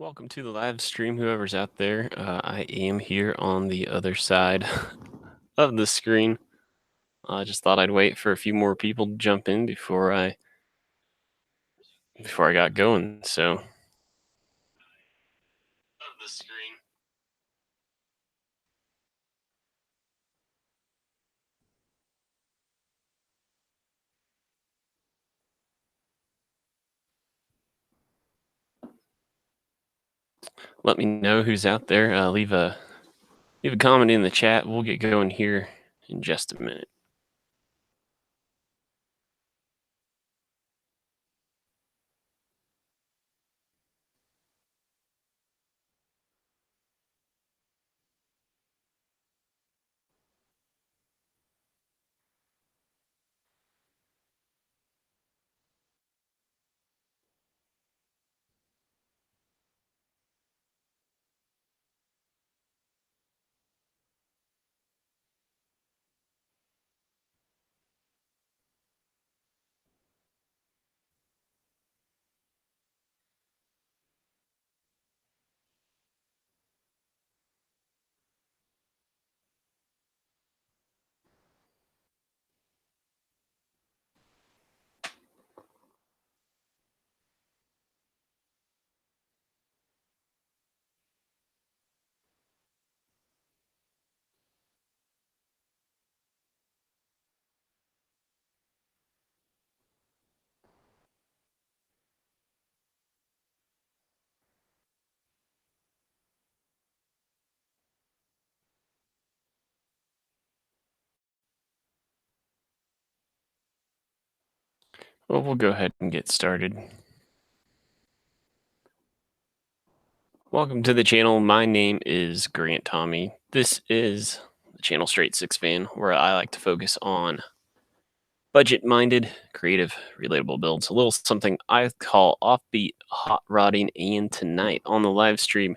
Welcome to the live stream, whoever's out there. I am here on the other side of the screen. I just thought I'd wait for a few more people to jump in before I got going. So, of the screen. Let me know who's out there. Leave a comment in the chat. We'll get going here in just a minute. Well, we'll go ahead and get started. Welcome to the channel. My name is Grant Tommy. This is the channel Straight Six Fan, where I like to focus on budget-minded, creative, relatable builds. A little something I call offbeat hot rodding. And tonight on the live stream,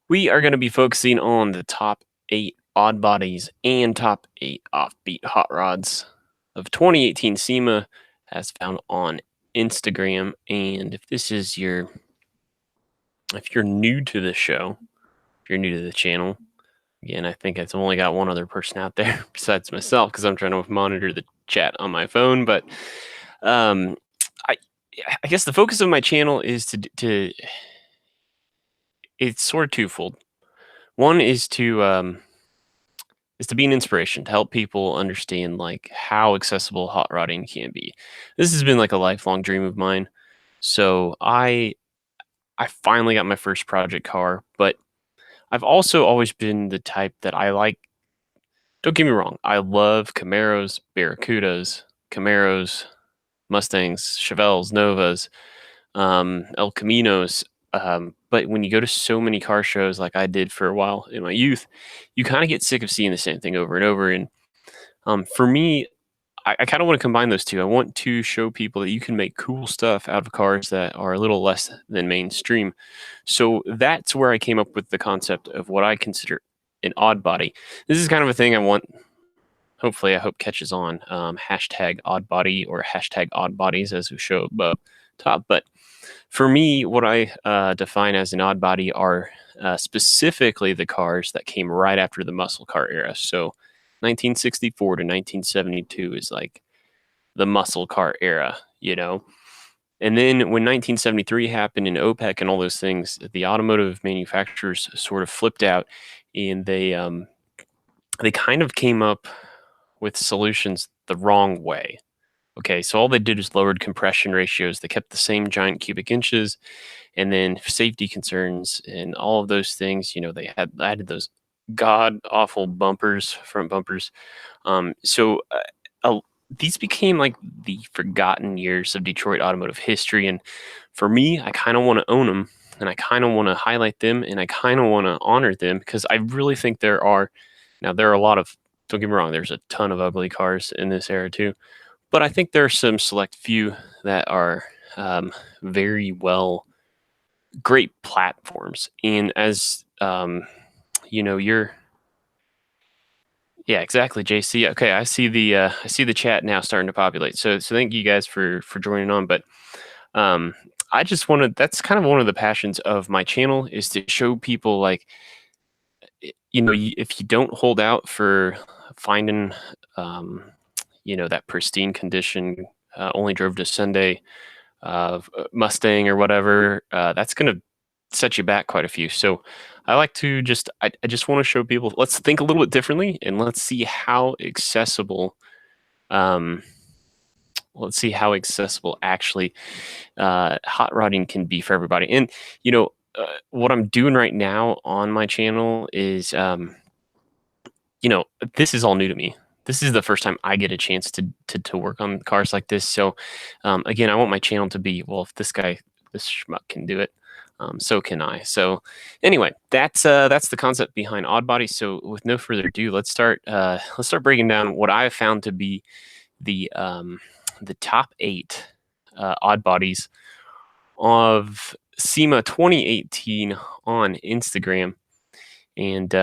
we are going to be focusing on the top 8 odd bodies and top 8 offbeat hot rods of 2018 SEMA as found on Instagram. And if you're new to the show, if you're new to the channel, again, I think I've only got one other person out there besides myself because I'm trying to monitor the chat on my phone. But I guess the focus of my channel is to it's sort of twofold. One is to be an inspiration to help people understand like how accessible hot rodding can be. This has been like a lifelong dream of mine. So I finally got my first project car, but I've also always been the type that I like. Don't get me wrong, I love Camaros, Barracudas, Camaros, Mustangs, Chevelles, Novas, El Caminos. But when you go to so many car shows like I did for a while in my youth, you kind of get sick of seeing the same thing over and over. And for me, I kind of want to combine those two. I want to show people that you can make cool stuff out of cars that are a little less than mainstream. So that's where I came up with the concept of what I consider an odd body. This is kind of a thing I want. Hopefully, I hope catches on. Hashtag Oddbody or hashtag Oddbodies as we show above top. But for me, what I define as an odd body are specifically the cars that came right after the muscle car era. So 1964 to 1972 is like the muscle car era, you know? And then when 1973 happened in OPEC and all those things, the automotive manufacturers sort of flipped out and they kind of came up with solutions the wrong way. Okay, so all they did is lowered compression ratios. They kept the same giant cubic inches, and then safety concerns and all of those things. You know, they had added those god awful bumpers, front bumpers. So these became like the forgotten years of Detroit automotive history, and for me, I kind of want to own them, and I kind of want to highlight them, and I kind of want to honor them because I really think there are a lot of. Don't get me wrong. There's a ton of ugly cars in this era too, but I think there are some select few that are very well, great platforms. And as you know, yeah, exactly, JC. Okay, I see the chat now starting to populate. So thank you guys for joining on. But Um, I just want to. That's kind of one of the passions of my channel is to show people like if you don't hold out for finding um, that pristine condition, only drove to Sunday Mustang or whatever, that's going to set you back quite a few. So I like to I just want to show people, let's think a little bit differently and um, let's see how accessible actually hot rodding can be for everybody. And, what I'm doing right now on my channel is, you know, this is all new to me. This is the first time I get a chance to work on cars like this. So, again, I want my channel to be, well, if this schmuck can do it, so can I. So, anyway, that's the concept behind Oddbodies. So, with no further ado, let's start breaking down what I have found to be the top 8 odd bodies of SEMA 2018 on Instagram. And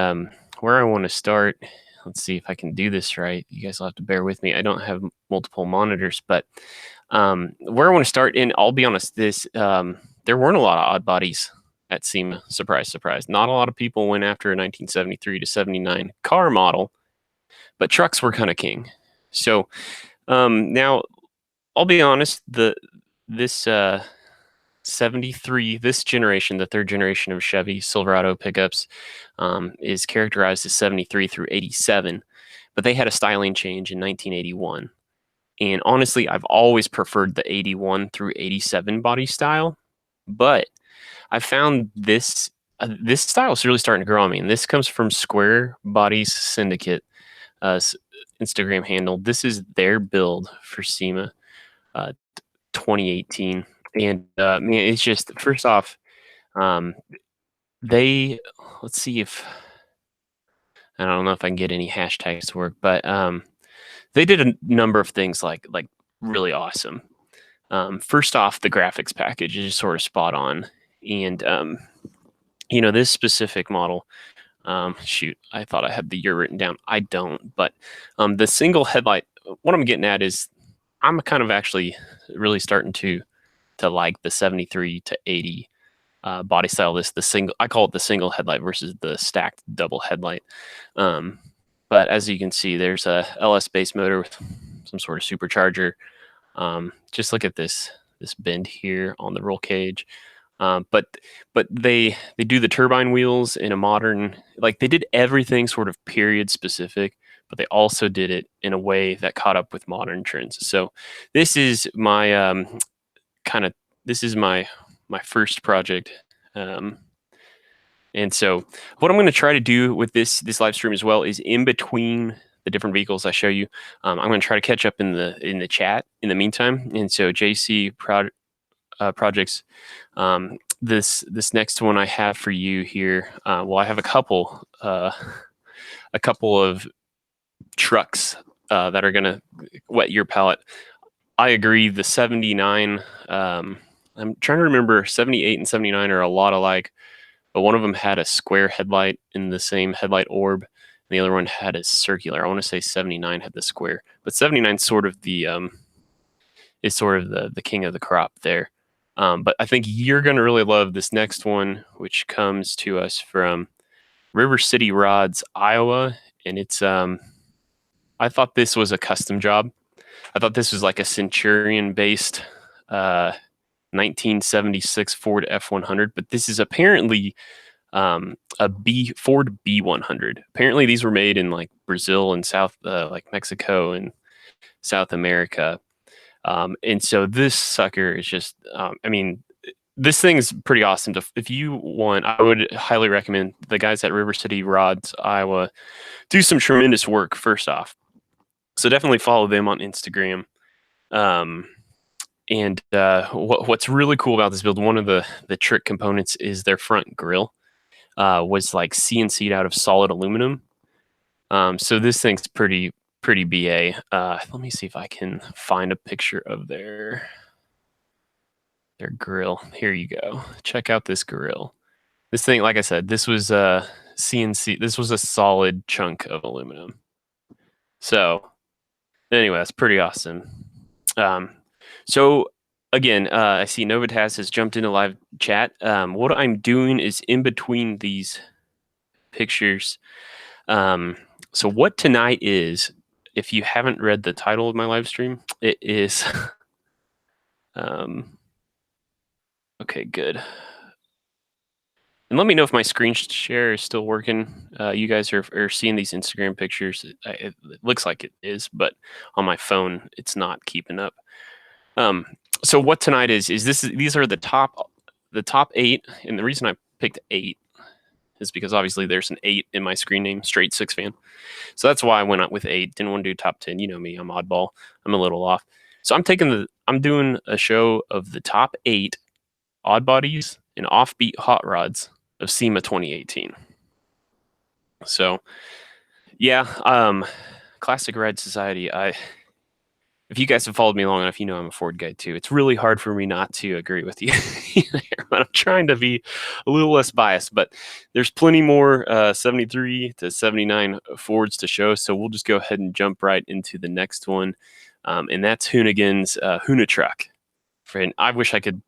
where I want to start, let's see if I can do this right. You guys will have to bear with me. I don't have multiple monitors, but where I want to start, and I'll be honest, there weren't a lot of odd bodies at SEMA. Surprise, surprise. Not a lot of people went after a 1973 to 79 car model, but trucks were kind of king. So now I'll be honest, this 73, this generation, the third generation of Chevy Silverado pickups, is characterized as 73 through 87, but they had a styling change in 1981. And honestly, I've always preferred the 81 through 87 body style, but I found this style is really starting to grow on me. And this comes from Square Bodies Syndicate, Instagram handle. This is their build for SEMA 2018. And man, it's just, first off, um, they, let's see if, I don't know if I can get any hashtags to work, but they did a number of things like really awesome. First off, the graphics package is just sort of spot on. And, this specific model, shoot, I thought I had the year written down. I don't, but the single headlight, what I'm getting at is I'm kind of actually really starting to like the 73 to 80 body style. I call it the single headlight versus the stacked double headlight. But as you can see, there's a LS base motor with some sort of supercharger. Just look at this bend here on the roll cage. But they do the turbine wheels in a modern, like they did everything sort of period specific, but they also did it in a way that caught up with modern trends. So this is my this is my first project. And so what I'm going to try to do with this live stream as well is in between the different vehicles I show you, I'm going to try to catch up in the chat in the meantime. And so JC projects, this next one I have for you here. Well, I have a couple of trucks that are going to wet your palate. I agree. The 79, I'm trying to remember, 78 and 79 are a lot alike, but one of them had a square headlight in the same headlight orb, and the other one had a circular. I want to say 79 had the square, but 79 sort of is sort of the king of the crop there. But I think you're going to really love this next one, which comes to us from River City Rods, Iowa, and it's I thought this was a custom job. I thought this was like a Centurion-based 1976 Ford F100, but this is apparently a Ford B100. Apparently, these were made in like Brazil and like Mexico and South America. And so this sucker is just, this thing's pretty awesome. If you want, I would highly recommend the guys at River City Rods, Iowa, do some tremendous work, first off. So definitely follow them on Instagram. And what's really cool about this build, one of the trick components is their front grille was like CNC'd out of solid aluminum. So this thing's pretty BA. Let me see if I can find a picture of their grill. Here you go. Check out this grill. This thing, like I said, this was a CNC. This was a solid chunk of aluminum. So anyway, that's pretty awesome. So again, I see Novitas has jumped into live chat. What I'm doing is in between these pictures. Um, so what tonight is, if you haven't read the title of my live stream, it is. Okay, good. And let me know if my screen share is still working. You guys are seeing these Instagram pictures. It looks like it is, but on my phone, it's not keeping up. So what tonight is these are the top 8, and the reason I picked 8 is because obviously there's an 8 in my screen name, Straight Six Fan. So that's why I went out with 8. Didn't want to do top 10. You know me, I'm oddball. I'm a little off. So I'm doing a show of the top 8 Oddbodies and Offbeat hot rods of SEMA 2018. So yeah, Classic Ride Society. If you guys have followed me long enough, you know I'm a Ford guy too. It's really hard for me not to agree with you there, but I'm trying to be a little less biased. But there's plenty more 73 to 79 Fords to show, so we'll just go ahead and jump right into the next one, and that's Hoonigan's Hoona truck. And I wish I could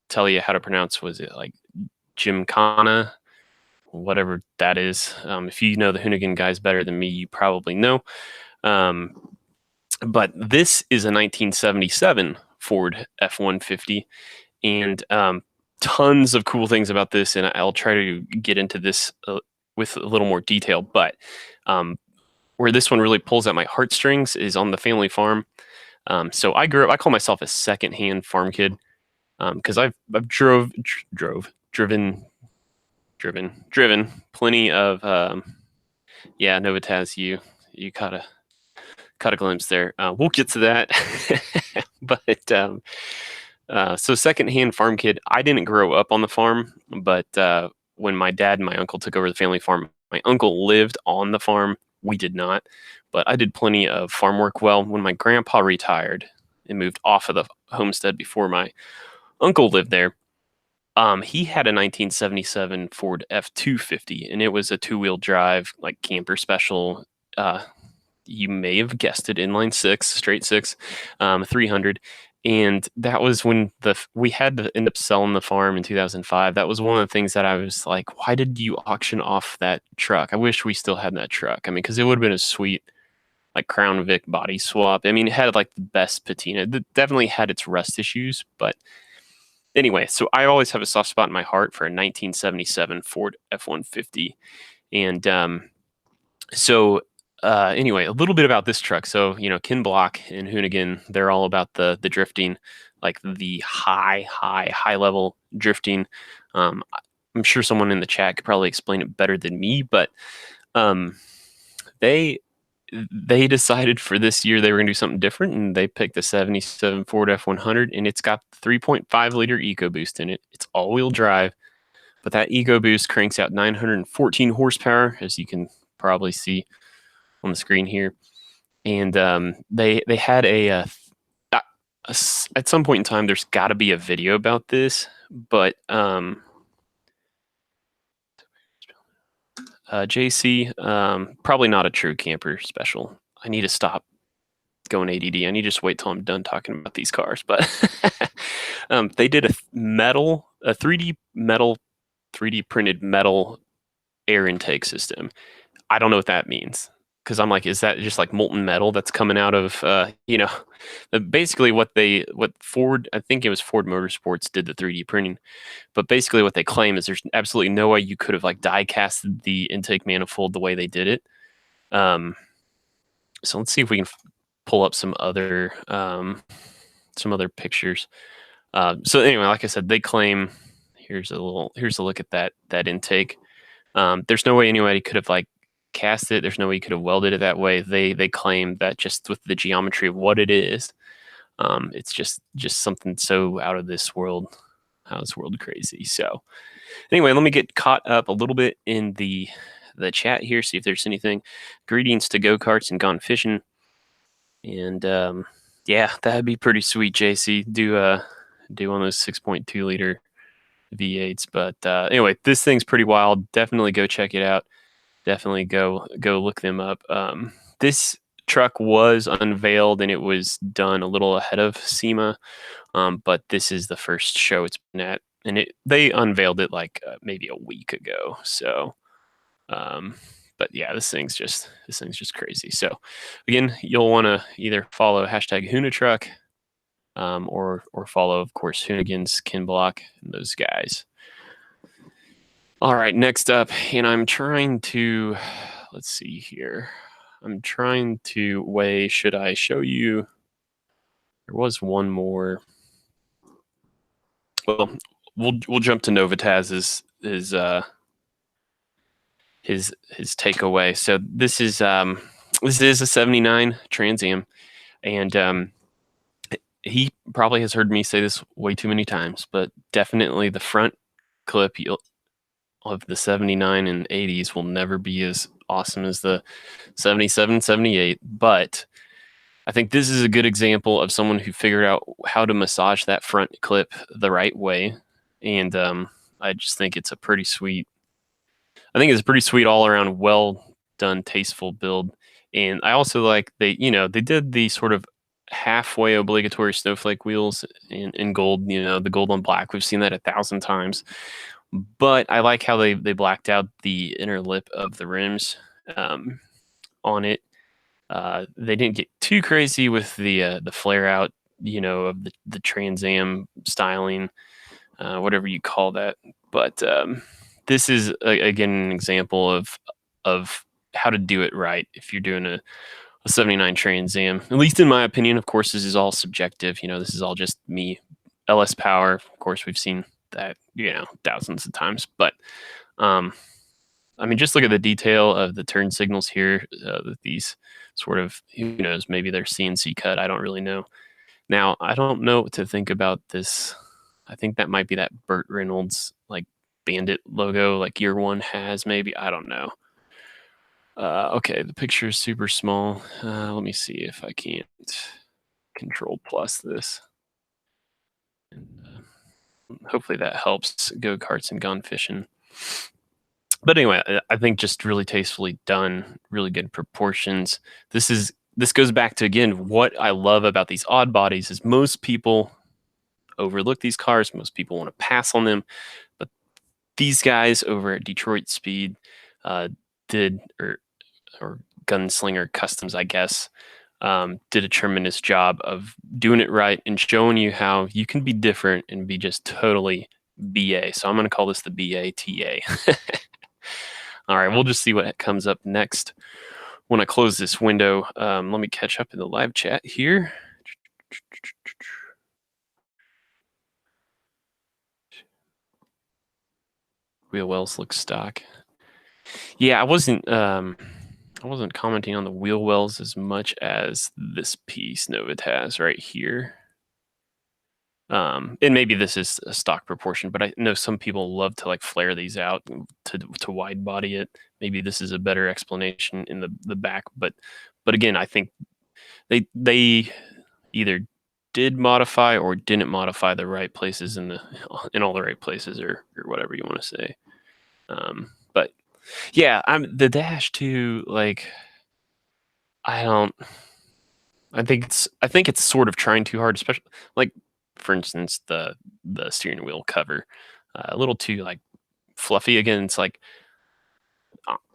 tell you how to pronounce. Was it like Gymkhana? Whatever that is. If you know the Hoonigan guys better than me, you probably know. But this is a 1977 Ford F-150, and tons of cool things about this, and I'll try to get into this with a little more detail. But where this one really pulls at my heartstrings is on the family farm. So I grew up. I call myself a secondhand farm kid because I've driven plenty of Novitas. You caught a glimpse there. We'll get to that. But so secondhand farm kid. I didn't grow up on the farm, but when my dad and my uncle took over the family farm, my uncle lived on the farm. We did not, but I did plenty of farm work. Well, when my grandpa retired and moved off of the homestead before my uncle lived there, he had a 1977 Ford F-250, and it was a 2-wheel drive, like camper special. You may have guessed it, inline 6, straight 6, 300. And that was when we had to end up selling the farm in 2005. That was one of the things that I was like, why did you auction off that truck? I wish we still had that truck. I mean, because it would have been a sweet, like, Crown Vic body swap. I mean, it had like the best patina. It definitely had its rust issues, but anyway, so I always have a soft spot in my heart for a 1977 Ford F-150. And anyway, a little bit about this truck. So, Ken Block and Hoonigan, they're all about the drifting, like the high level drifting. I'm sure someone in the chat could probably explain it better than me, but they decided for this year they were going to do something different, and they picked the 77 Ford F-100, and it's got 3.5 liter EcoBoost in it. It's all-wheel drive, but that EcoBoost cranks out 914 horsepower, as you can probably see on the screen here. And they had at some point in time, there's got to be a video about this, but JC, probably not a true camper special. I need to stop going ADD. I need to just wait till I'm done talking about these cars. But they did a 3D printed metal air intake system. I don't know what that means, because I'm like, is that just like molten metal that's coming out of basically what Ford, I think it was Ford Motorsports, did the 3D printing. But basically what they claim is there's absolutely no way you could have like die casted the intake manifold the way they did it. So let's see if we can pull up some other pictures. So anyway, like I said, they claim, here's a look at that intake. There's no way anybody could have like cast it. There's no way you could have welded it that way. They claim that just with the geometry of what it is, it's just something so out of this world crazy. So anyway, let me get caught up a little bit in the chat here, see if there's anything. Greetings to go-karts and gone fishing. And yeah, that'd be pretty sweet, JC. Do one of those 6.2 liter V8s. But anyway, this thing's pretty wild. Definitely go check it out. Definitely go look them up. This truck was unveiled, and it was done a little ahead of SEMA But this is the first show it's been at, and they unveiled it like maybe a week ago. So, but yeah, this thing's just crazy. So, again, you'll want to either follow hashtag Hoonatruck, or follow, of course, Hoonigans, Kinblock, and those guys. All right, next up, and I'm trying to, let's see here. I'm trying to weigh, should I show you? There was one more. Well, we'll jump to Novotaz's his takeaway. So this is a 79 Trans Am, and he probably has heard me say this way too many times, but definitely the front clip of the 79 and 80s will never be as awesome as the 77, 78. But I think this is a good example of someone who figured out how to massage that front clip the right way. And I just think it's a pretty sweet, all around, well done, tasteful build. And I also like they did the sort of halfway obligatory snowflake wheels in gold, the gold on black. We've seen that 1,000 times. But I like how they blacked out the inner lip of the rims on it. They didn't get too crazy with the flare out, of the Trans Am styling, whatever you call that. But this is again an example of how to do it right if you're doing a 79 Trans Am. At least in my opinion. Of course, this is all subjective. This is all just me. LS power, of course, we've seen that thousands of times. But I mean, just look at the detail of the turn signals here. These sort of, who knows, maybe they're CNC cut. I don't really know. Now, I don't know what to think about this. I think that might be that Burt Reynolds like Bandit logo, like Year One has. Maybe, I don't know. Okay, the picture is super small. Let me see if I can't Control plus this. And, hopefully that helps go-karts and gone fishing. But anyway, I think just really tastefully done, really good proportions. This goes back to, again, what I love about these Oddbodies is most people overlook these cars. Most people want to pass on them. But these guys over at Detroit Speed did, or Gunslinger Customs, I guess, did a tremendous job of doing it right and showing you how you can be different and be just totally BA. So I'm going to call this the BATA. All right, we'll just see what comes up next when I close this window. Let me catch up in the live chat here. Wheel wells look stock. Yeah, I wasn't commenting on the wheel wells as much as this piece Novotaz right here. And maybe this is a stock proportion, but I know some people love to like flare these out to wide body it. Maybe this is a better explanation in the back, but again, I think they either did modify or didn't modify the right places in all the right places, or whatever you want to say. But yeah, the Dash 2, like, I think it's sort of trying too hard, especially like, for instance, the steering wheel cover, a little too like fluffy. Again, it's like,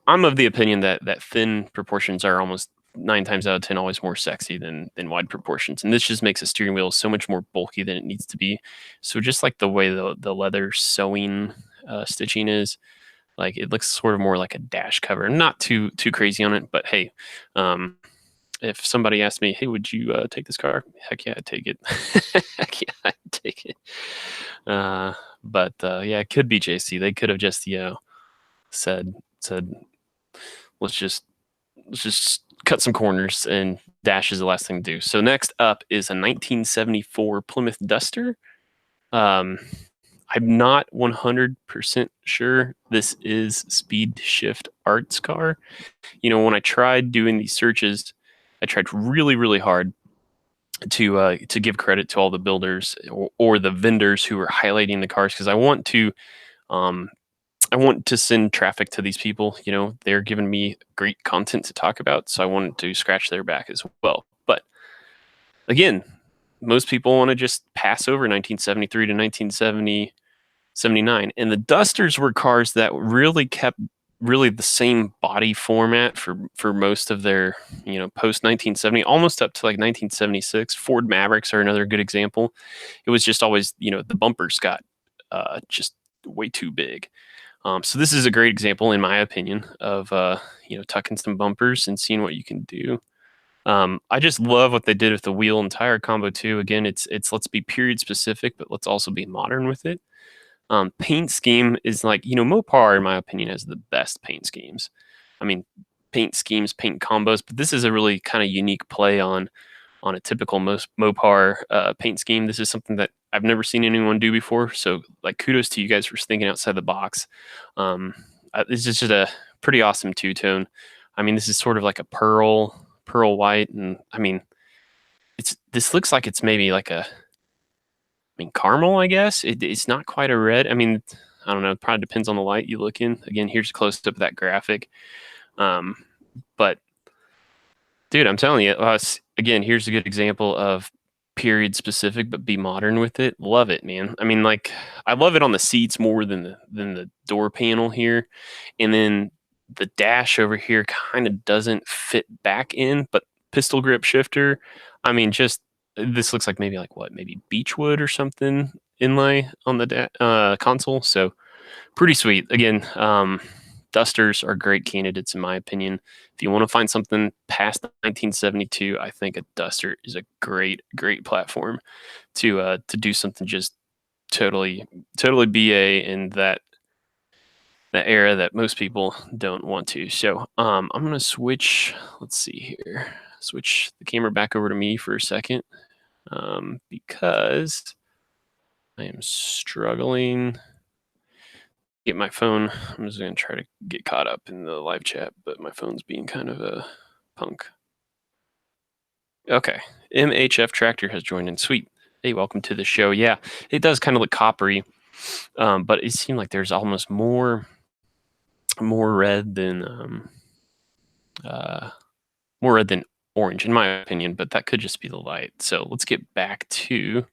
I'm of the opinion that thin proportions are almost 9 times out of 10 always more sexy than wide proportions, and this just makes a steering wheel so much more bulky than it needs to be. So just like the way the leather sewing stitching is, like, it looks sort of more like a dash cover. Not too crazy on it, but hey, if somebody asked me, hey, would you take this car? Heck yeah, I'd take it. Heck yeah, I'd take it. But yeah, it could be JC. They could have just said let's just cut some corners, and dash is the last thing to do. So next up is a 1974 Plymouth Duster. I'm not 100% sure this is Speed Shift Arts car. When I tried doing these searches, I tried really, really hard to give credit to all the builders or the vendors who are highlighting the cars, because I want to send traffic to these people. They're giving me great content to talk about, so I wanted to scratch their back as well. But again, most people want to just pass over 1973 to 1979, and the Dusters were cars that really kept really the same body format for most of their, post 1970, almost up to like 1976. Ford Mavericks are another good example. It was just always, the bumpers got just way too big. So this is a great example, in my opinion, of tucking some bumpers and seeing what you can do. I just love what they did with the wheel and tire combo too. Again, it's let's be period specific, but let's also be modern with it. Paint scheme is like, Mopar, in my opinion, has the best paint schemes. I mean, paint schemes, paint combos, but this is a really kind of unique play on a typical most Mopar paint scheme. This is something that I've never seen anyone do before. So, like, kudos to you guys for thinking outside the box. This is just a pretty awesome two tone. I mean, this is sort of like a pearl white, and I mean, this looks like it's maybe like caramel, I guess. It's not quite a red. I mean, I don't know. It probably depends on the light you look in. Again, here's a close up of that graphic. But dude, I'm telling you, again, here's a good example of period specific, but be modern with it. Love it, man. I mean, like, I love it on the seats more than the door panel here, and then the dash over here kind of doesn't fit back in, but pistol grip shifter. I mean, just this looks like maybe beechwood or something inlay on the console. So pretty sweet. Again, Dusters are great candidates in my opinion. If you want to find something past 1972, I think a Duster is a great platform to do something just totally BA in that era that most people don't want to. So I'm gonna switch. Let's see here. Switch the camera back over to me for a second because I am struggling. Get my phone. I'm just gonna try to get caught up in the live chat, but my phone's being kind of a punk. Okay, MHF Tractor has joined in. Sweet. Hey, welcome to the show. Yeah, it does kind of look coppery, but it seemed like there's almost more red than orange, in my opinion. But that could just be the light. So let's get back to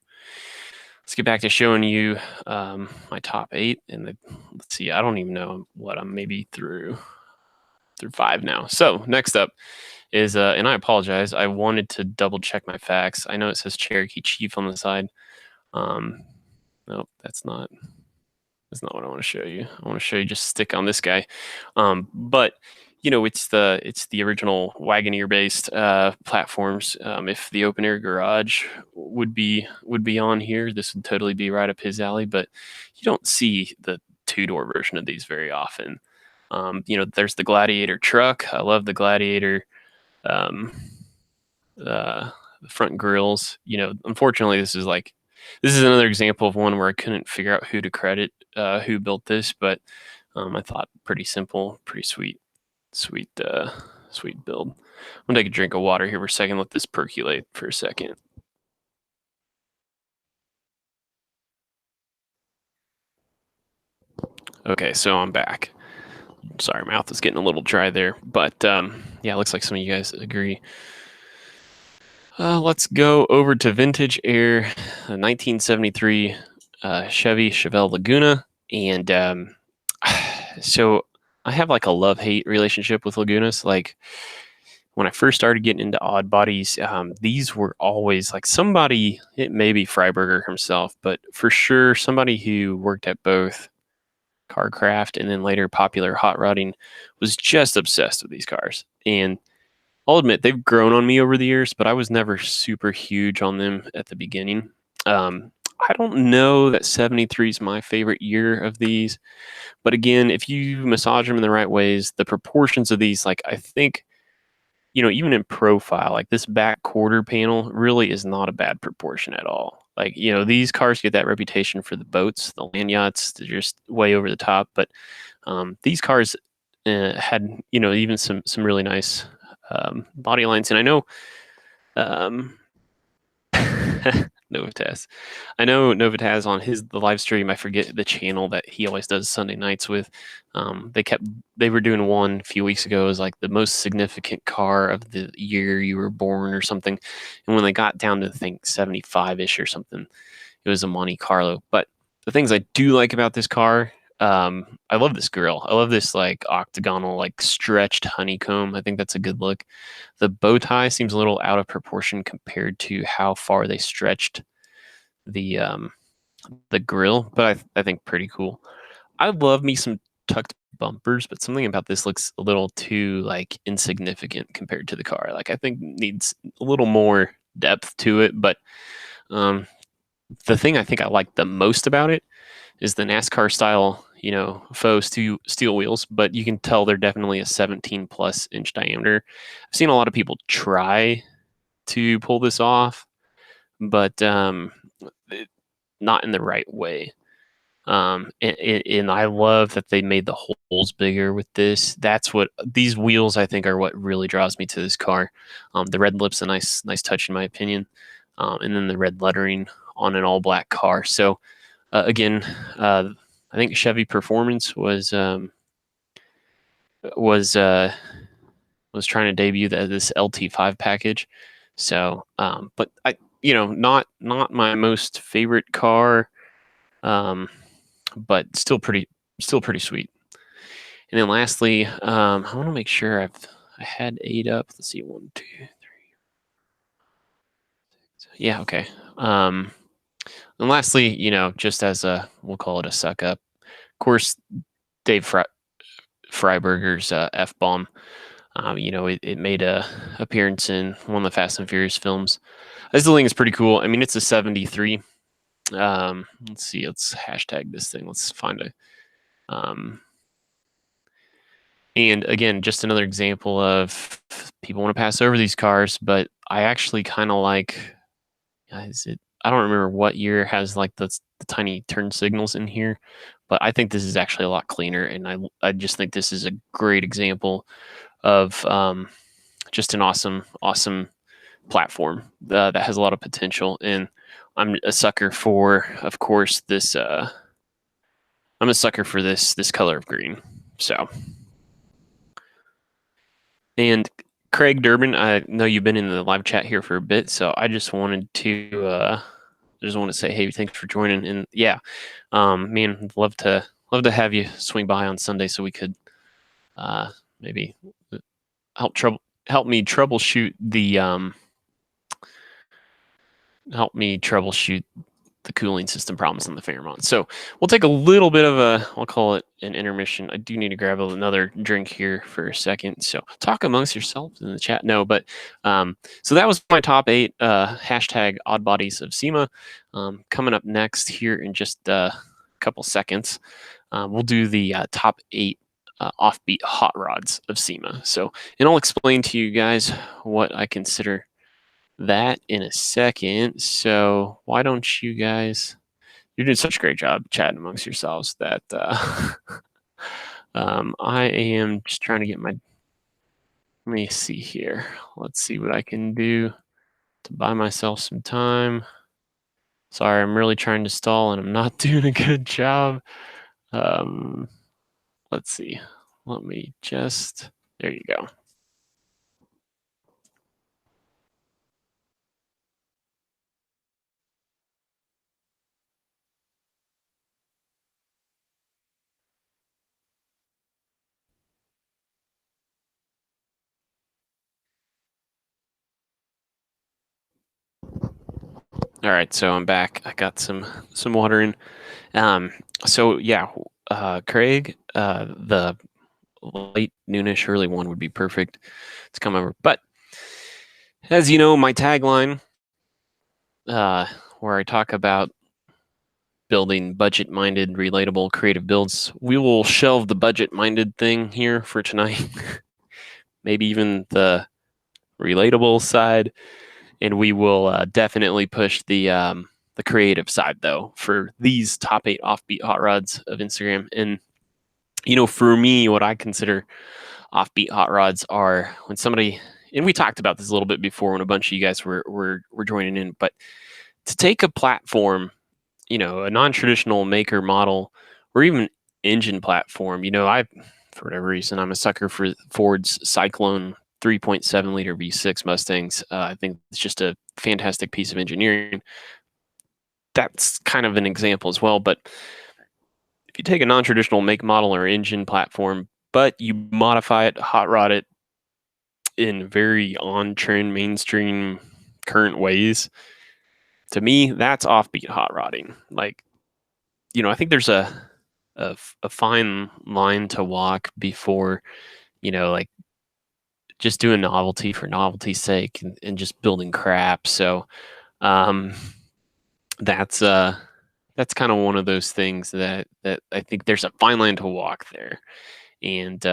showing you my top 8, and let's see. I don't even know what I'm maybe through 5 now. So next up is and I apologize. I wanted to double check my facts. I know it says Cherokee Chief on the side. Nope, that's not what I want to show you. I want to show you just stick on this guy. But it's the original Wagoneer based platforms. If the open air garage would be on here, this would totally be right up his alley. But you don't see the 2-door version of these very often. There's the Gladiator truck. I love the Gladiator. The front grills. Unfortunately, this is another example of one where I couldn't figure out who to credit, who built this, but I thought pretty simple, pretty sweet build. I'm gonna take a drink of water here for a second. Let this percolate for a second. Okay, so I'm back. Sorry, mouth is getting a little dry there, but yeah, it looks like some of you guys agree. Let's go over to Vintage Air, 1973 Chevy Chevelle Laguna, and so I have like a love-hate relationship with Lagunas. Like, when I first started getting into Oddbodies, these were always like somebody, it may be Freiberger himself, but for sure somebody who worked at both Carcraft and then later Popular Hot Rodding was just obsessed with these cars. And I'll admit they've grown on me over the years, but I was never super huge on them at the beginning. I don't know that 73 is my favorite year of these, but again, if you massage them in the right ways, the proportions of these, like, I think, even in profile, like this back quarter panel really is not a bad proportion at all. Like, these cars get that reputation for the boats, the land yachts, they're just way over the top. But these cars had, even some really nice body lines. And I know, Novotaz. I know Novotaz on the live stream. I forget the channel that he always does Sunday nights with. They they were doing one a few weeks ago as like the most significant car of the year you were born or something. And when they got down to I think 75-ish or something, it was a Monte Carlo. But the things I do like about this car, I love this grill. I love this like octagonal, like stretched honeycomb. I think that's a good look. The bow tie seems a little out of proportion compared to how far they stretched the grill, but I think pretty cool. I love me some tucked bumpers, but something about this looks a little too like insignificant compared to the car. Like I think needs a little more depth to it. But um, the thing I think I like the most about it is the NASCAR style, faux steel wheels, but you can tell they're definitely a 17 plus inch diameter. I've seen a lot of people try to pull this off, but not in the right way. And I love that they made the holes bigger with this. That's what these wheels I think are what really draws me to this car. The red lip's a nice touch in my opinion, and then the red lettering on an all black car. So again, I think Chevy Performance was trying to debut this LT5 package. So, but I, not my most favorite car, but still pretty sweet. And then lastly, I want to make sure I had 8 up. Let's see, 1, 2, 3. Yeah, okay. And lastly, just as we'll call it a suck up. Of course, Dave Freiberger's F-bomb. It made a appearance in one of the Fast and Furious films. I still think it's pretty cool. I mean, it's a 73. Let's see. Let's hashtag this thing. Let's find a. And again, just another example of people want to pass over these cars, but I actually kind of like. Is it? I don't remember what year has like the tiny turn signals in here, but I think this is actually a lot cleaner, and I just think this is a great example of just an awesome platform that has a lot of potential. And I'm a sucker for, of course, this. I'm a sucker for this color of green. So, and Craig Durbin, I know you've been in the live chat here for a bit, so I just wanted to say, hey, thanks for joining. And yeah, man, love to have you swing by on Sunday so we could maybe help me troubleshoot the cooling system problems on the Fairmont. So we'll take a little bit of I'll call it an intermission. I do need to grab another drink here for a second. So talk amongst yourselves in the chat. No, but so that was my top 8 hashtag Oddbodies of SEMA. Coming up next here in just a couple seconds, we'll do the top 8 offbeat hot rods of SEMA. So, and I'll explain to you guys what I consider that in a second. So why don't you guys, you're doing such a great job chatting amongst yourselves that I am just trying to get let me see here. Let's see what I can do to buy myself some time. Sorry, I'm really trying to stall and I'm not doing a good job. Let's see. Let me just, there you go. All right, so I'm back. I got some water in. So yeah, Craig, the late noonish, early one would be perfect to come over. But as you know, my tagline, where I talk about building budget-minded, relatable, creative builds, we will shelve the budget-minded thing here for tonight. Maybe even the relatable side, and we will definitely push the creative side though for these top 8 offbeat hot rods of Instagram. And for me, what I consider offbeat hot rods are when somebody, and we talked about this a little bit before when a bunch of you guys were joining in, but to take a platform, a non-traditional maker model or even engine platform. For whatever reason, I'm a sucker for Ford's Cyclone 3.7 liter V6 Mustangs. I think it's just a fantastic piece of engineering. That's kind of an example as well. But if you take a non-traditional make, model, or engine platform, but you modify it, hot rod it in very on-trend, mainstream, current ways, to me, that's offbeat hot rodding. Like, I think there's a fine line to walk before, like just doing novelty for novelty's sake and just building crap. So um, that's kind of one of those things that I think there's a fine line to walk there. And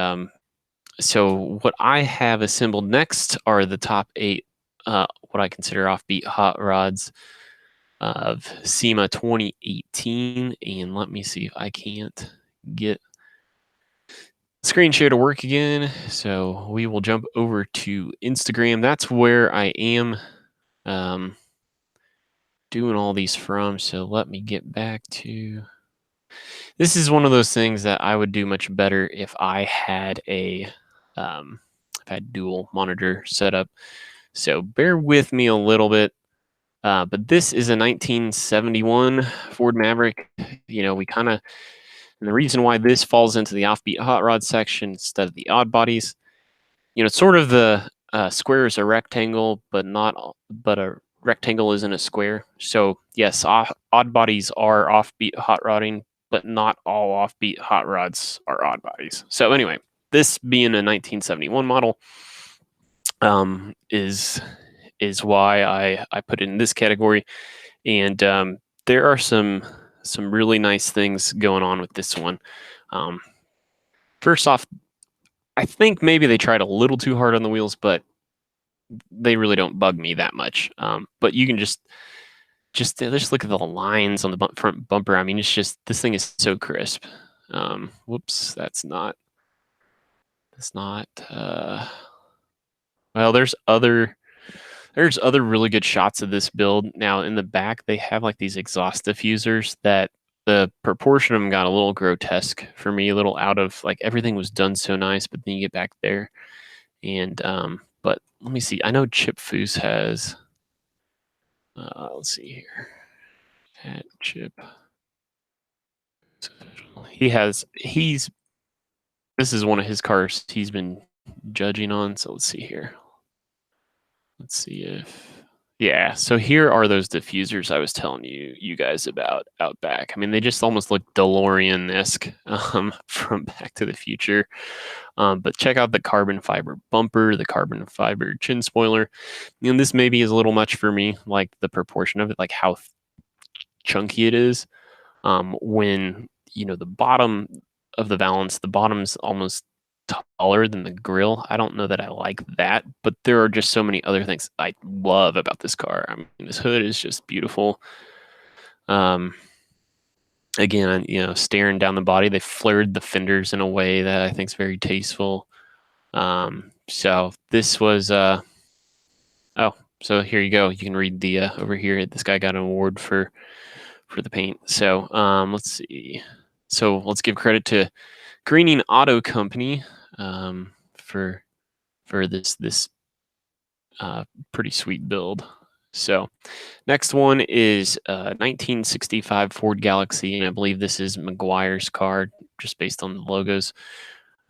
so what I have assembled next are the top 8 what I consider offbeat hot rods of SEMA 2018. And let me see if I can't get screen share to work again. So we will jump over to Instagram. That's where I am doing all these from. So let me get back to. This is one of those things that I would do much better if I had dual monitor setup. So bear with me a little bit. But this is a 1971 Ford Maverick. We kind of, and the reason why this falls into the offbeat hot rod section instead of the odd bodies, it's sort of the square is a rectangle, but a rectangle isn't a square. So yes, odd bodies are offbeat hot rodding, but not all offbeat hot rods are odd bodies. So anyway, this being a 1971 model is why I put it in this category. And there are some really nice things going on with this one. First off, I think maybe they tried a little too hard on the wheels, but they really don't bug me that much. But you can just look at the lines on the front bumper. I mean, it's just, this thing is so crisp. Whoops, that's not. Well, there's other really good shots of this build. Now in the back, they have like these exhaust diffusers that the proportion of them got a little grotesque for me, a little out of, like, everything was done so nice, but then you get back there and but let me see. I know Chip Foose has let's see here. At Chip. This is one of his cars he's been judging on. So let's see here. Let's see if, yeah. So here are those diffusers I was telling you guys about out back. I mean, they just almost look DeLorean-esque from Back to the Future. But check out the carbon fiber bumper, the carbon fiber chin spoiler. This maybe is a little much for me, like the proportion of it, like how chunky it is. When the bottom of the valance, the bottom's almost taller than the grill. I don't know that I like that, but there are just so many other things I love about this car. I mean, this hood is just beautiful. Again, staring down the body, they flared the fenders in a way that I think is very tasteful. So this was so here you go. You can read the over here. This guy got an award for the paint. So let's see. So let's give credit to Greening Auto Company for this pretty sweet build. So next one is 1965 Ford Galaxy, and I believe this is McGuire's car, just based on the logos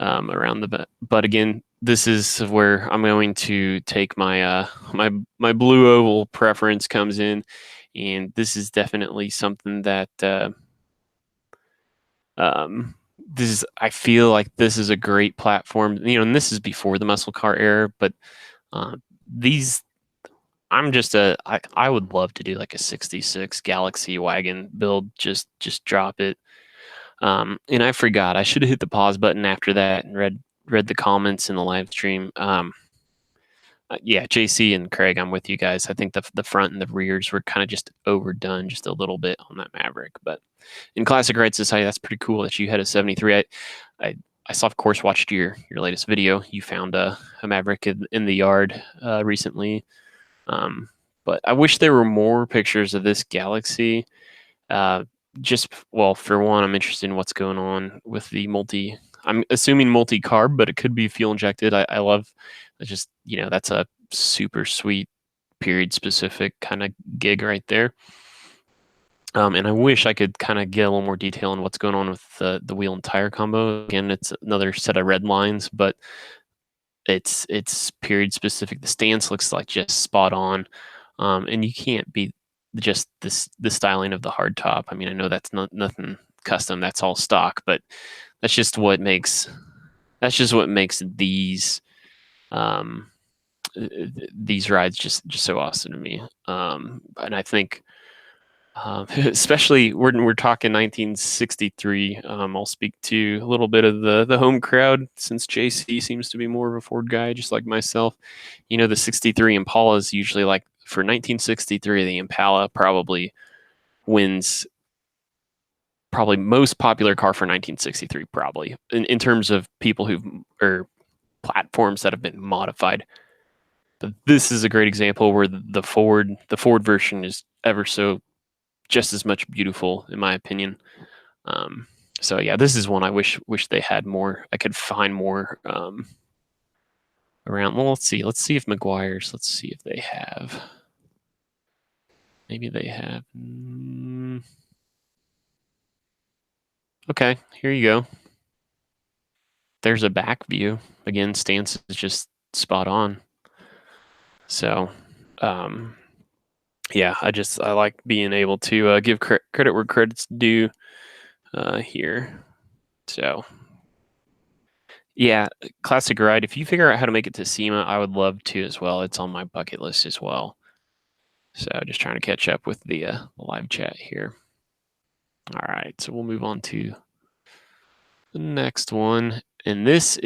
around the. But again, this is where I'm going to take my my blue oval preference comes in, and this is definitely something that I feel like this is a great platform, and this is before the muscle car era, but these, I would love to do like a 66 Galaxy wagon build, just drop it. And I forgot, I should have hit the pause button after that and read the comments in the live stream. Yeah, JC and Craig, I'm with you guys. I think the front and the rears were kind of just overdone just a little bit on that Maverick. But in Classic Ride Society, that's pretty cool that you had a 73. I saw, of course, watched your latest video. You found a Maverick in the yard recently. But I wish there were more pictures of this galaxy. Uh, well, for one, I'm interested in what's going on with the multi. I'm assuming multi carb, but it could be fuel injected. I love just that's a super sweet period specific kind of gig right there. And I wish I could kind of get a little more detail on what's going on with the wheel and tire combo. Again, it's another set of red lines, but it's period specific. The stance looks like just spot on, and you can't beat just the styling of the hard top. I mean, I know that's nothing custom. That's all stock, but that's just what makes um, these rides just so awesome to me. And I think especially we're talking 1963. I'll speak to a little bit of the home crowd since JC seems to be more of a Ford guy, just like myself. The 63 Impala is usually like for 1963, the Impala probably wins, probably most popular car for 1963, probably in terms of people or platforms that have been modified. But this is a great example where the Ford version is ever so just as much beautiful, in my opinion. So yeah, this is one I wish they had more. I could find more around. Well, let's see if McGuire's. Let's see if they have. Maybe they have. Okay, here you go. There's a back view. Again, stance is just spot on. So, yeah, I like being able to give credit where credit's due here. So, yeah, classic ride. If you figure out how to make it to SEMA, I would love to as well. It's on my bucket list as well. So just trying to catch up with the live chat here. All right, so we'll move on to the next one, and this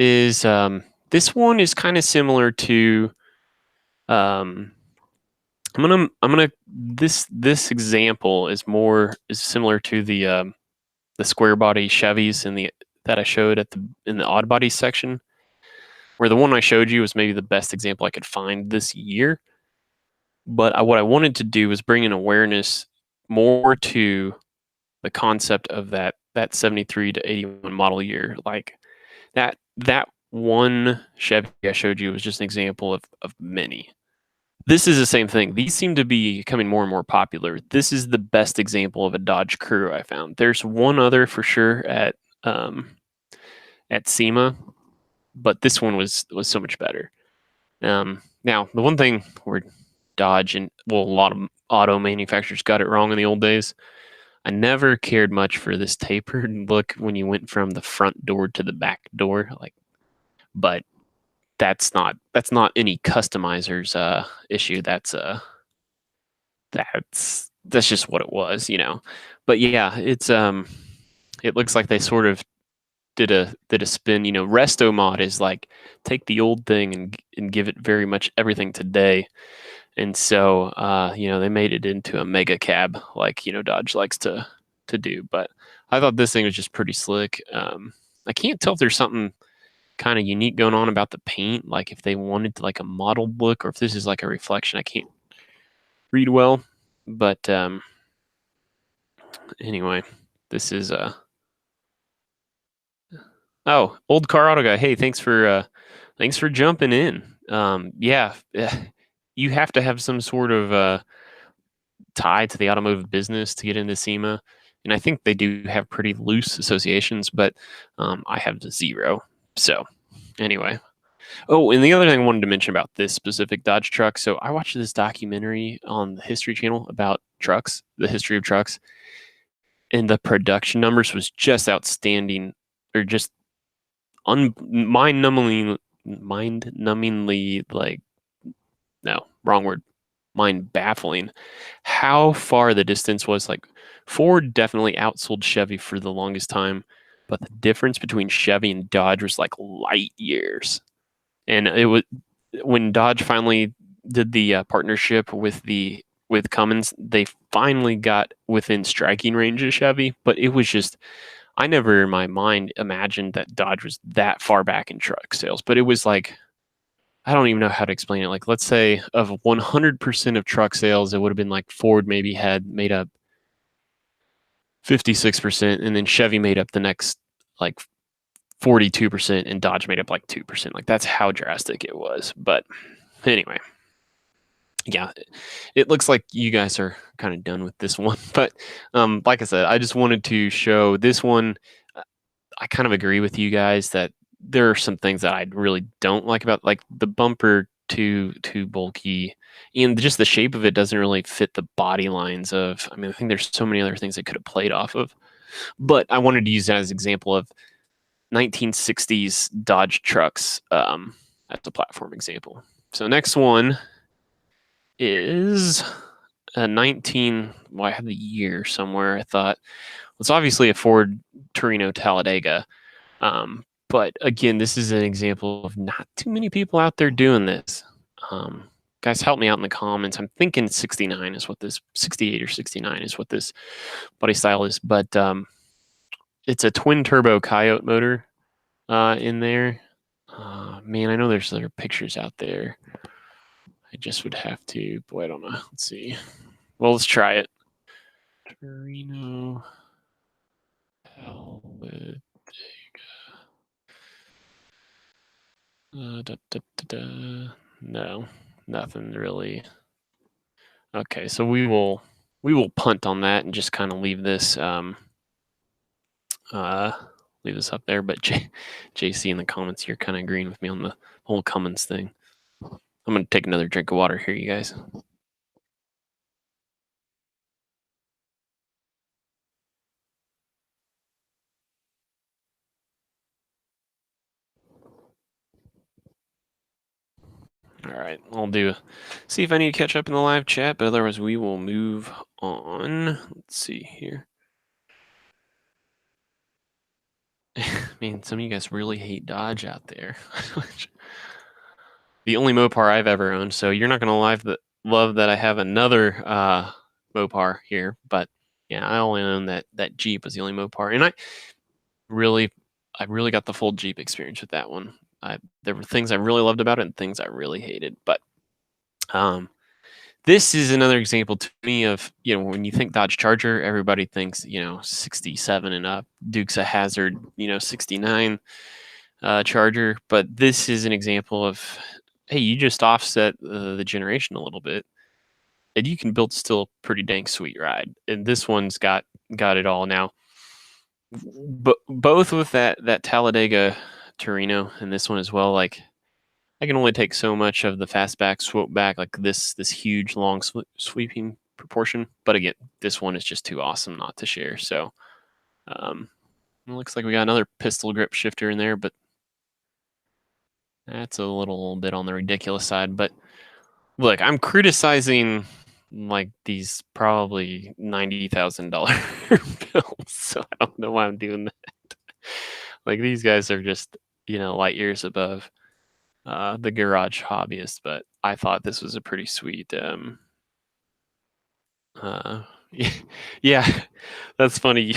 one is kind of similar to this example is similar to the square body Chevys that I showed in the Oddbodies section, where the one I showed you was maybe the best example I could find this year. But what I wanted to do was bring an awareness more to the concept of that 73 to 81 model year. Like that one Chevy I showed you was just an example of many. This is the same thing. These seem to be becoming more and more popular. This is the best example of a Dodge Crew I found. There's one other for sure at SEMA, but this one was so much better. Now, the one thing where Dodge and a lot of auto manufacturers got it wrong in the old days, I never cared much for this tapered look when you went from the front door to the back door. But that's not any customizer's issue. That's just what it was, But yeah, it looks like they sort of did a spin. Resto mod is like take the old thing and give it very much everything today. And so they made it into a mega cab like Dodge likes to do. But I thought this thing was just pretty slick. I can't tell if there's something kind of unique going on about the paint, like if they wanted to like a modeled look or if this is like a reflection. I can't read well, but anyway, this is old car auto guy. Hey, thanks for jumping in. Yeah, you have to have some sort of tie to the automotive business to get into SEMA, and I think they do have pretty loose associations, but I have zero. So anyway. Oh, and the other thing I wanted to mention about this specific Dodge truck. So I watched this documentary on the History Channel about trucks, the history of trucks, and the production numbers was just outstanding, or just mind-numbingly like, no, wrong word, mind-baffling how far the distance was. Like Ford definitely outsold Chevy for the longest time, but the difference between Chevy and Dodge was like light years. And it was when Dodge finally did the partnership with Cummins, they finally got within striking range of Chevy. But it was just, I never in my mind imagined that Dodge was that far back in truck sales. But it was like, I don't even know how to explain it. Like, let's say of 100% of truck sales, it would have been like Ford maybe had made up 56%, and then Chevy made up the next like 42%, and Dodge made up like 2%. Like, that's how drastic it was. But anyway, yeah, it looks like you guys are kind of done with this one. But like I said, I just wanted to show this one. uh, I kind of agree with you guys that there are some things that I really don't like about, like, the bumper too bulky, and just the shape of it doesn't really fit the body lines of. I mean, I think there's so many other things it could have played off of. But I wanted to use that as an example of 1960s Dodge trucks as a platform example. So next one is a 19. Well, I had the year somewhere. I thought it's obviously a Ford Torino Talladega. But again, this is an example of not too many people out there doing this. Guys, help me out in the comments. I'm thinking 69 is what this, 68 or 69 is what this body style is. But it's a twin turbo Coyote motor in there. Man, I know there's other pictures out there. I just would have to. Boy, I don't know. Let's see. Well, let's try it. Torino Talladega. No, nothing really. Okay, so we will punt on that and just kind of leave this leave this up there. But JC in the comments here kind of agreeing with me on the whole Cummins thing. I'm gonna take another drink of water here, you guys. All right, I'll see if I need to catch up in the live chat, but otherwise we will move on. Let's see here. Man, some of you guys really hate Dodge out there. The only Mopar I've ever owned, so you're not gonna love that I have another Mopar here. But yeah, I only own that Jeep was the only Mopar, and really, I really got the full Jeep experience with that one. There were things I really loved about it and things I really hated. But this is another example to me of, when you think Dodge Charger, everybody thinks 67 and up. Dukes of Hazzard, 69 Charger. But this is an example of, hey, you just offset the generation a little bit, and you can build still a pretty dang sweet ride. And this one's got it all now. But both with that Talladega Torino and this one as well, like, I can only take so much of the fastback, swope back, like this huge long sweeping proportion. But again, this one is just too awesome not to share. So it looks like we got another pistol grip shifter in there, but that's a little bit on the ridiculous side. But look, I'm criticizing like these probably $90,000 bills, so I don't know why I'm doing that. Like, these guys are just light years above the garage hobbyist. But I thought this was a pretty sweet. Yeah, that's funny.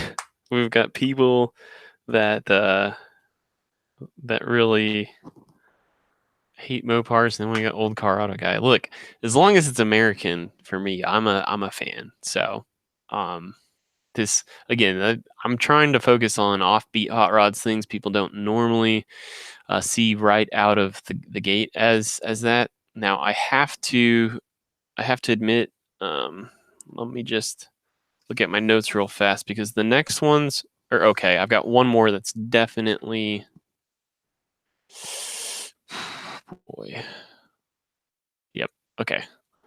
We've got people that that really hate Mopars, and then we got old car auto guy. Look, as long as it's American, for me, I'm a fan. So, this again, I'm trying to focus on offbeat hot rods, things people don't normally see right out of the gate as that. Now, I have to admit, let me just look at my notes real fast, because the next ones are okay. I've got one more that's definitely. Boy. Yep. Okay.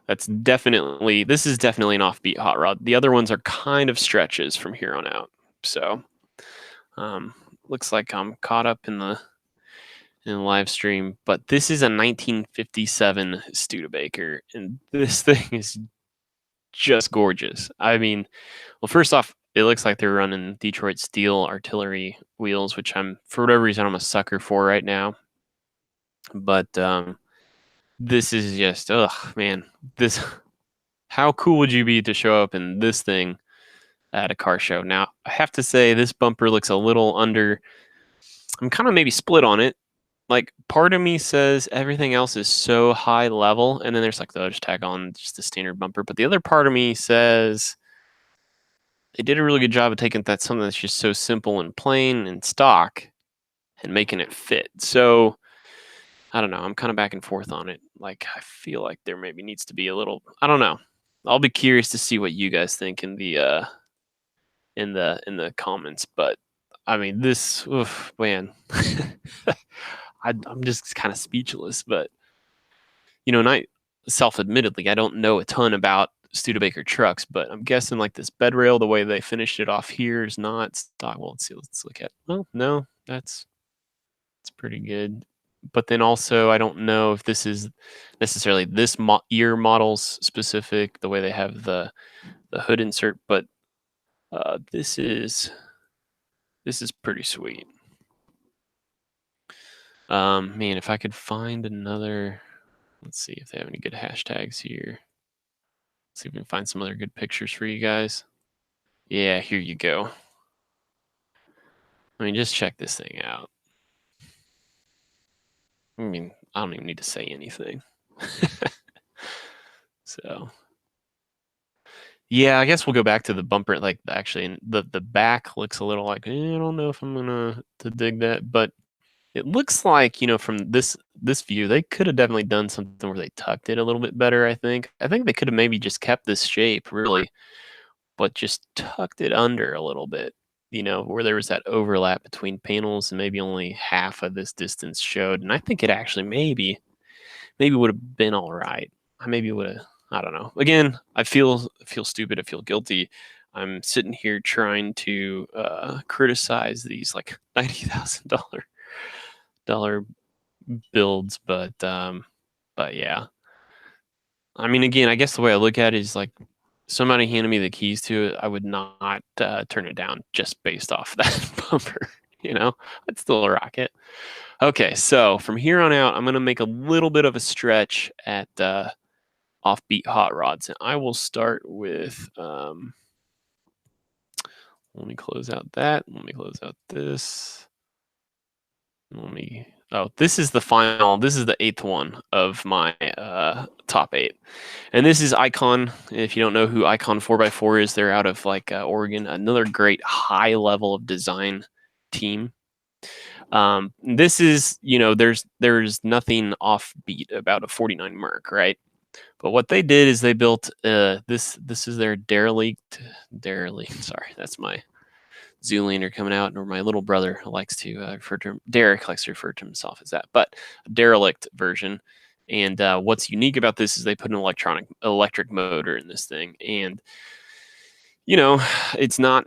This is definitely an offbeat hot rod. The other ones are kind of stretches from here on out. So, looks like I'm caught up in the live stream. But this is a 1957 Studebaker, and this thing is just gorgeous. I mean, well, first off, it looks like they're running Detroit steel artillery wheels, which for whatever reason, I'm a sucker for right now. But this is just, man, how cool would you be to show up in this thing at a car show? Now, I have to say, this bumper looks a little under. I'm kind of maybe split on it. like, part of me says everything else is so high level, and then there's like, they'll just tag on just the standard bumper. But the other part of me says they did a really good job of taking that something that's just so simple and plain and stock and making it fit. So I don't know. I'm kind of back and forth on it. Like, I feel like there maybe needs to be a little. I don't know. I'll be curious to see what you guys think in the comments. But I mean, this, oof, man, I'm just kind of speechless. But and I self-admittedly, I don't know a ton about Studebaker trucks, but I'm guessing like this bed rail, the way they finished it off here is not stock. Well, let's see. Let's look at. Well, no, it's pretty good. But then also, I don't know if this is necessarily this year models specific, the way they have the hood insert, but this is pretty sweet. Man, if I could find another, let's see if they have any good hashtags here. Let's see if we can find some other good pictures for you guys. Yeah, here you go. I mean, just check this thing out. I mean, I don't even need to say anything. So, yeah, I guess we'll go back to the bumper. Like, actually, and the back looks a little like, I don't know if I'm gonna to dig that, but it looks like, from this view, they could have definitely done something where they tucked it a little bit better. I think they could have maybe just kept this shape really, but just tucked it under a little bit. Where there was that overlap between panels and maybe only half of this distance showed. And I think it actually maybe would have been all right. I maybe would have. I don't know. Again, I feel stupid. I feel guilty. I'm sitting here trying to criticize these like $90,000 builds, but yeah. I mean, again, I guess the way I look at it is like somebody handed me the keys to it, I would not turn it down just based off that bumper. I'd still rock it. Okay, so from here on out, I'm gonna make a little bit of a stretch at Offbeat hot rods, and I will start with. Let me close out that. Let me close out this. Oh, this is the final. This is the 8th one of my top 8. And this is Icon. If you don't know who Icon 4x4 is, they're out of like Oregon. Another great high level of design team. This is, there's nothing offbeat about a 49 Merc, right? But what they did is they built this is their derelict. Sorry, that's my Zoolander coming out, or my little brother likes to refer to Derek likes to refer to himself as that, but a derelict version. And what's unique about this is they put an electric motor in this thing, and it's not,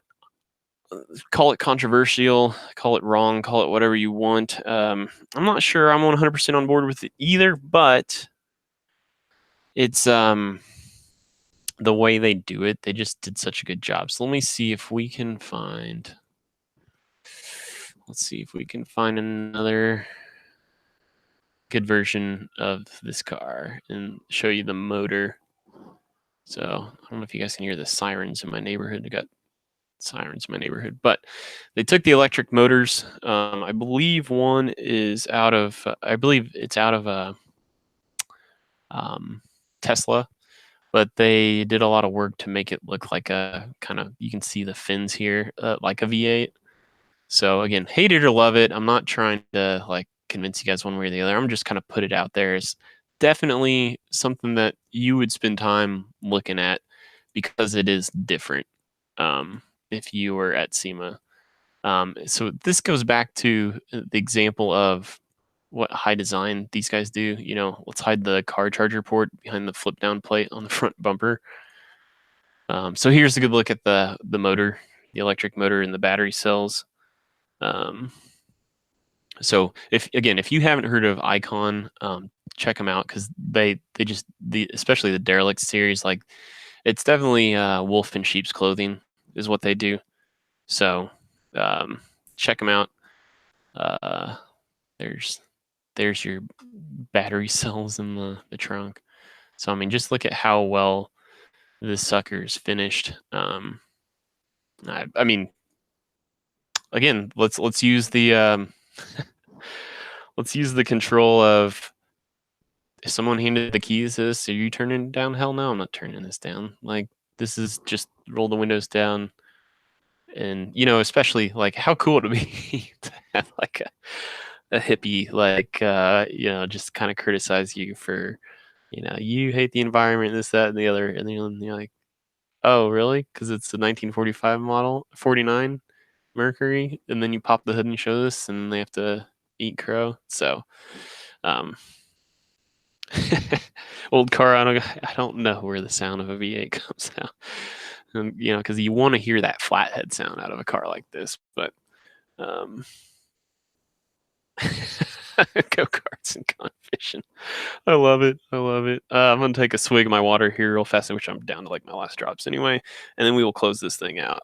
call it controversial, call it wrong, call it whatever you want. I'm not sure I'm 100% on board with it either, but it's the way they do it, they just did such a good job. So let me see if we can find. Let's see if we can find another good version of this car and show you the motor. So I don't know if you guys can hear the sirens in my neighborhood. I got sirens in my neighborhood, but they took the electric motors. I believe one is out of. I believe it's out of Tesla, but they did a lot of work to make it look like a kind of. You can see the fins here, like a V8. So again, hate it or love it. I'm not trying to like convince you guys one way or the other. I'm just kind of put it out there as definitely something that you would spend time looking at because it is different. If you were at SEMA. So this goes back to the example of what high design these guys do. Let's hide the car charger port behind the flip down plate on the front bumper. So here's a good look at the motor, the electric motor and the battery cells. So if you haven't heard of Icon, check them out because they just especially the Derelict series, like it's definitely wolf in sheep's clothing is what they do. So check them out. There's your battery cells in the trunk. So I mean, just look at how well this sucker is finished. I mean, again, let's use the let's use the control of if someone handed the keys to this, are you turning down? Hell no, I'm not turning this down. Like, this is just roll the windows down. And, especially like how cool would it be to have like a hippie, like, just kind of criticize you for, you hate the environment, this, that, and the other. And then you're like, oh, really? Because it's a 1945 model, 49 Mercury. And then you pop the hood and show this, and they have to eat crow. So, um, old car, I don't know where the sound of a V8 comes out. And, because you want to hear that flathead sound out of a car like this, but um, go-karts and gone fishing. I love it. I love it. I'm gonna take a swig of my water here real fast, which I'm down to like my last drops anyway, and then we will close this thing out.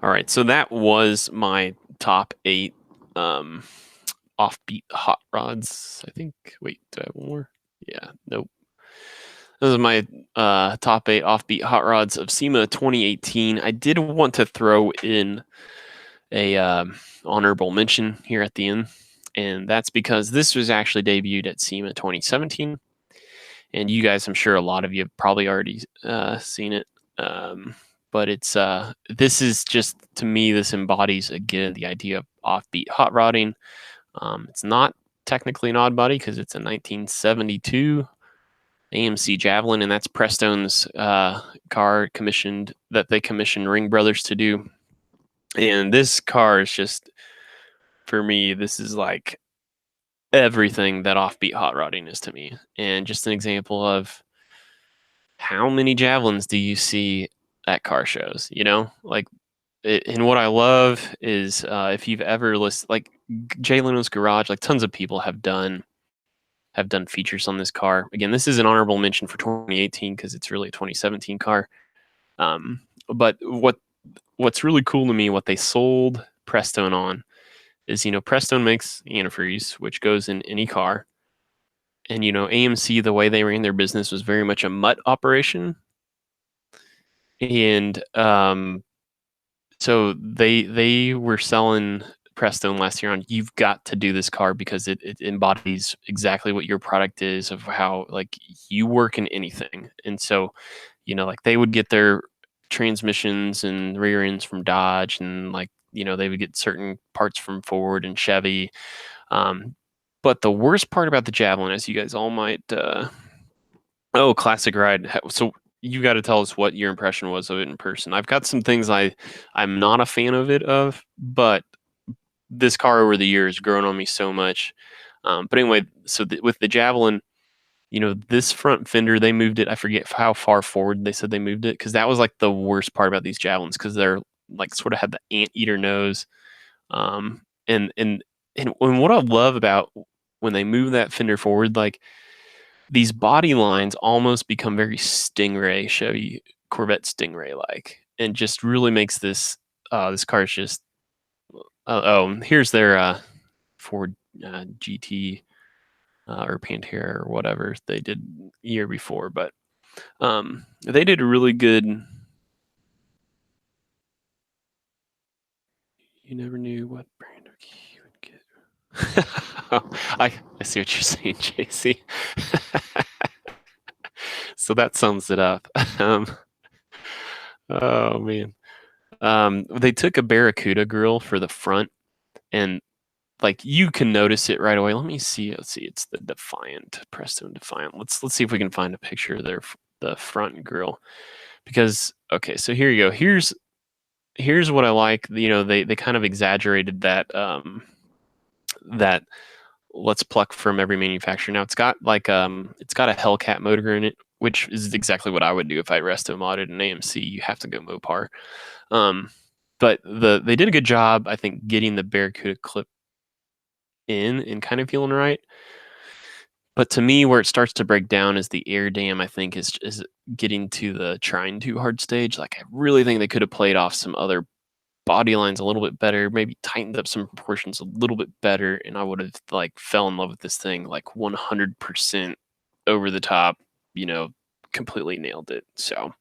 All right, so that was my top 8 Offbeat hot rods. I think. Wait, do I have one more? Yeah. Nope. Those are my top 8 Offbeat hot rods of SEMA 2018. I did want to throw in a honorable mention here at the end, and that's because this was actually debuted at SEMA 2017, and you guys, I'm sure a lot of you have probably already seen it, but it's this is just, to me, this embodies again the idea of offbeat hot rodding. It's not technically an odd body because it's a 1972 AMC Javelin, and that's Prestone's car that they commissioned Ring Brothers to do. And this car is just, for me, this is like everything that offbeat hot rodding is to me. And just an example of how many Javelins do you see at car shows, Like, and what I love is if you've ever listened, like Jay Leno's Garage, like tons of people have done features on this car. Again, this is an honorable mention for 2018 because it's really a 2017 car. But what's really cool to me, what they sold Prestone on, is Prestone makes antifreeze, which goes in any car, and AMC, the way they ran their business was very much a mutt operation, and so they were selling Prestone last year on, you've got to do this car because it embodies exactly what your product is, of how like you work in anything. And so like they would get their transmissions and rear ends from Dodge, and like they would get certain parts from Ford and Chevy. But the worst part about the Javelin, as you guys all might classic ride. So you got to tell us what your impression was of it in person. I've got some things I'm not a fan of, but this car over the years grown on me so much. But anyway, so with the Javelin, this front fender, they moved it. I forget how far forward they said they moved it, because that was like the worst part about these Javelins, because they're like sort of had the anteater nose. And what I love about when they move that fender forward, like these body lines almost become very Stingray, Chevy Corvette Stingray like, and just really makes this car is just here's their Ford GT or Pantera or whatever they did year before, but they did a really good. You never knew what brand of key you would get. I see what you're saying, JC. So that sums it up. Oh man. They took a Barracuda grill for the front, and like you can notice it right away. Let's see. It's the Defiant, Prestone Defiant. Let's see if we can find a picture of the front grill, because okay, so here you go. Here's what I like. They kind of exaggerated that let's pluck from every manufacturer. Now it's got it's got a Hellcat motor in it, which is exactly what I would do if I resto modded an AMC. You have to go Mopar. But they did a good job, I think, getting the Barracuda clip in and kind of feeling right. But to me, where it starts to break down is the air dam. I think is getting to the trying too hard stage. Like I really think they could have played off some other body lines a little bit better, maybe tightened up some proportions a little bit better, and I would have like fell in love with this thing like 100% over the top. Completely nailed it. So,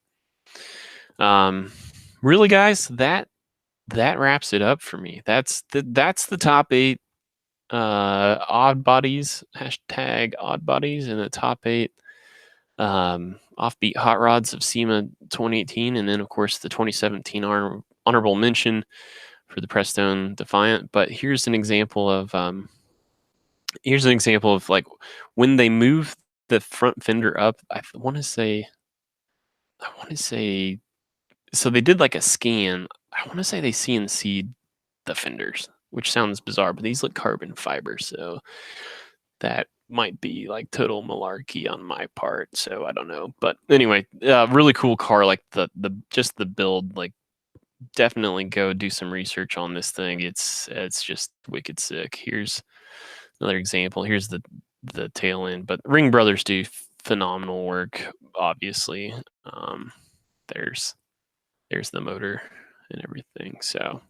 really, guys, that that wraps it up for me. That's the top 8 Oddbodies, hashtag Oddbodies, and the top 8 offbeat hot rods of SEMA 2018, and then of course the 2017 honorable mention for the Prestone Defiant. But here's an example of like when they move the front fender up. I want to say so they did like a scan. I want to say they CNC'd the fenders, which sounds bizarre, but these look carbon fiber, so that might be like total malarkey on my part. So I don't know, but anyway, really cool car. Like just the build, like definitely go do some research on this thing. It's just wicked sick. Here's another example. Here's the tail end, but Ring Brothers do phenomenal work. Obviously, there's the motor and everything. So,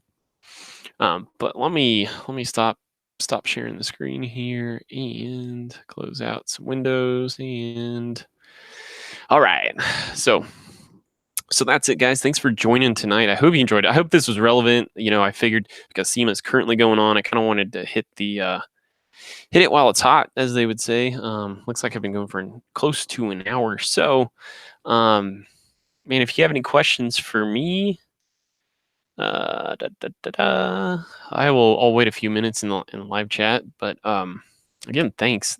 but let me stop sharing the screen here and close out some windows. And all right, so that's it, guys. Thanks for joining tonight. I hope you enjoyed it. I hope this was relevant. I figured because SEMA is currently going on, I kind of wanted to hit it while it's hot, as they would say. Looks like I've been going for close to an hour. So, man, if you have any questions for me, I'll wait a few minutes in the live chat. But again, thanks.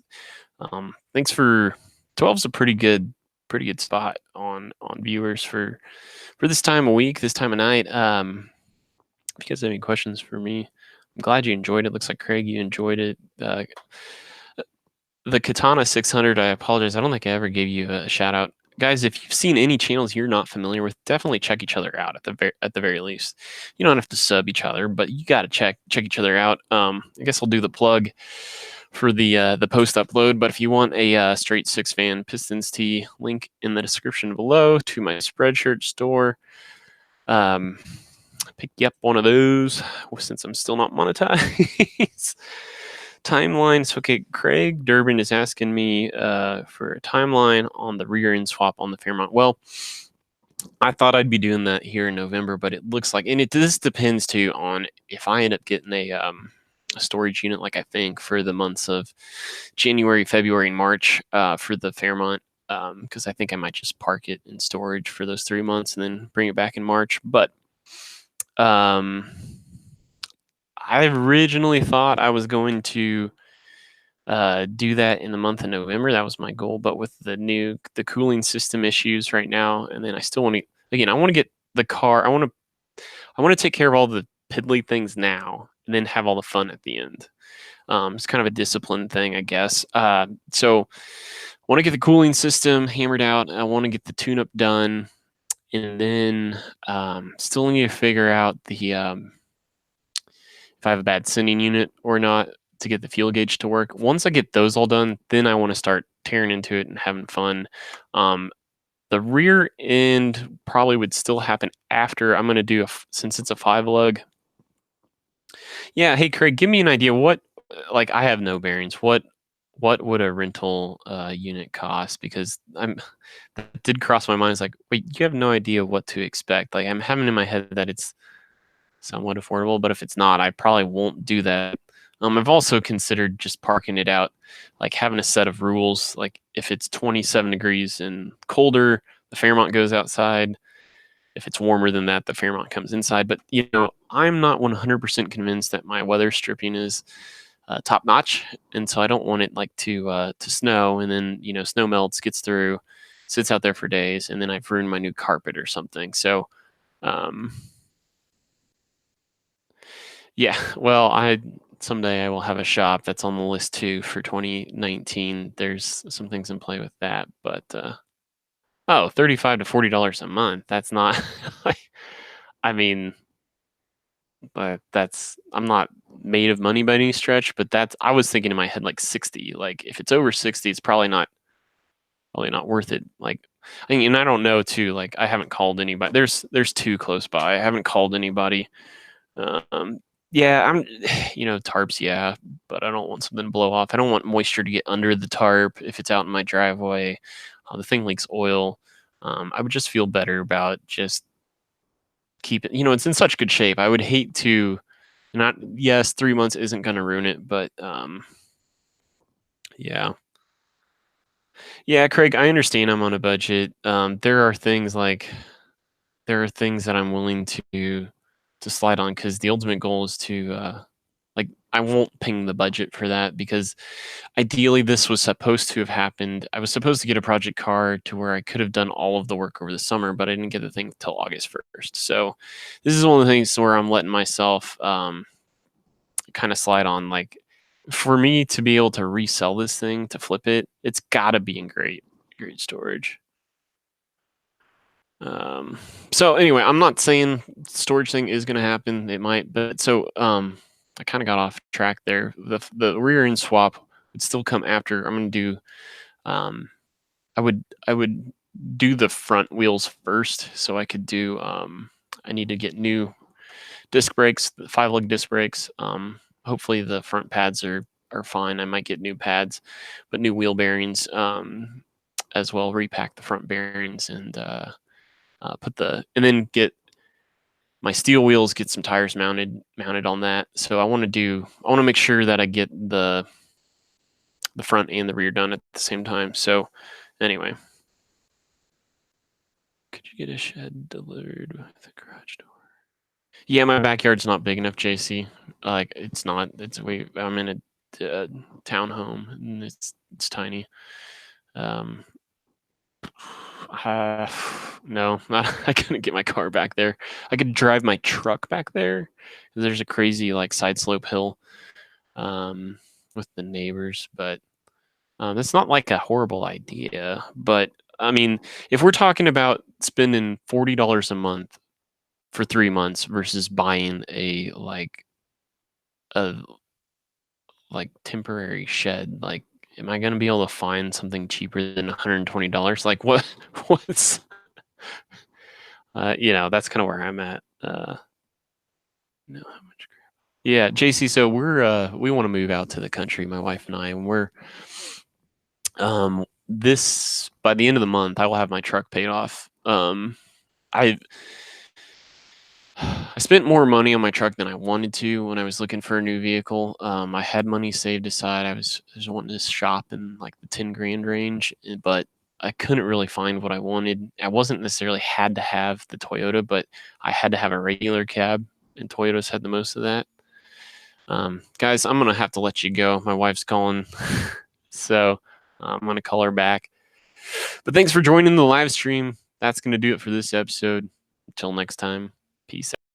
Thanks for 12's a pretty good spot on viewers for this time of week, this time of night. If you guys have any questions for me, I'm glad you enjoyed it. Looks like Craig, you enjoyed it. The Katana 600, I apologize. I don't think I ever gave you a shout out. Guys, if you've seen any channels you're not familiar with, definitely check each other out at the very least. You don't have to sub each other, but you got to check each other out. I guess I'll do the plug for the post upload, but if you want a straight 6-fan Pistons tee, link in the description below to my Spreadshirt store. Pick you up one of those since I'm still not monetized. Timelines. Okay, Craig Durbin is asking me for a timeline on the rear end swap on the Fairmont. Well, I thought I'd be doing that here in November, but it looks like, and this depends too on if I end up getting a storage unit, like I think for the months of January, February, and March for the Fairmont, because I think I might just park it in storage for those 3 months and then bring it back in March. But I originally thought I was going to do that in the month of November. That was my goal. But with the cooling system issues right now, and then I still want to, again, I want to get the car. I want to take care of all the piddly things now and then have all the fun at the end. It's kind of a discipline thing, I guess. So I want to get the cooling system hammered out. I want to get the tune-up done. And then still need to figure out the if I have a bad sending unit or not to get the fuel gauge to work. Once I get those all done, then I want to start tearing into it and having fun. The rear end probably would still happen after. I'm going to do since it's a 5-lug. Yeah. Hey, Craig, give me an idea. What, like, I have no bearings. What would a rental unit cost? Because that did cross my mind. It's like, wait, you have no idea what to expect. Like, I'm having in my head that it's somewhat affordable, but if it's not, I probably won't do that. I've also considered just parking it out, like having a set of rules. Like if it's 27 degrees and colder, the Fairmont goes outside. If it's warmer than that, the Fairmont comes inside. But I'm not 100% convinced that my weather stripping is top notch, and so I don't want it like to snow, and then snow melts, gets through, sits out there for days, and then I've ruined my new carpet or something. So, yeah. Well, someday I will have a shop. That's on the list too for 2019. There's some things in play with that, but $35 to $40 a month. That's not. I mean, but I'm not made of money by any stretch. But I was thinking in my head like 60. Like if it's over 60, it's probably not worth it. Like, and I don't know too. Like I haven't called anybody. There's 2 close by. I haven't called anybody. Yeah, tarps, yeah, but I don't want something to blow off. I don't want moisture to get under the tarp if it's out in my driveway. The thing leaks oil. I would just feel better about just keep it. It's in such good shape. I would hate to not. Yes, 3 months isn't going to ruin it, but yeah. Yeah, Craig, I understand I'm on a budget. There are things that I'm willing to slide on because the ultimate goal is to like I won't ping the budget for that because ideally this was supposed to have happened. I was supposed to get a project car to where I could have done all of the work over the summer, but I didn't get the thing till August 1st. So this is one of the things where I'm letting myself kind of slide on. Like for me to be able to resell this thing to flip it, it's got to be in great storage. Um, so anyway, I'm not saying storage thing is going to happen. It might, but I kind of got off track there. The rear end swap would still come after. I'm going to do. I would do the front wheels first, so I could do. I need to get new disc brakes, the 5-lug disc brakes. Hopefully the front pads are fine. I might get new pads, but new wheel bearings as well. Repack the front bearings and and then get my steel wheels, get some tires mounted on that. So I want to make sure that I get the front and the rear done at the same time. So anyway, could you get a shed delivered with a garage door? Yeah, my backyard's not big enough, JC. Like it's not. I'm in a townhome and it's tiny. No, I couldn't get my car back there. I could drive my truck back there. There's a crazy like side slope hill with the neighbors, but it's not like a horrible idea. But I mean, if we're talking about spending $40 a month for 3 months versus buying a temporary shed, like am I going to be able to find something cheaper than $120? Like what's that's kind of where I'm at. No, how much? Yeah, JC. So we want to move out to the country, my wife and I, and we're this by the end of the month, I will have my truck paid off. I I spent more money on my truck than I wanted to when I was looking for a new vehicle. I had money saved aside. I was wanting to shop in like the 10 grand range, but I couldn't really find what I wanted. I wasn't necessarily had to have the Toyota, but I had to have a regular cab, and Toyotas had the most of that. Guys, I'm gonna have to let you go. My wife's calling, so I'm gonna call her back. But thanks for joining the live stream. That's gonna do it for this episode. Until next time, peace out.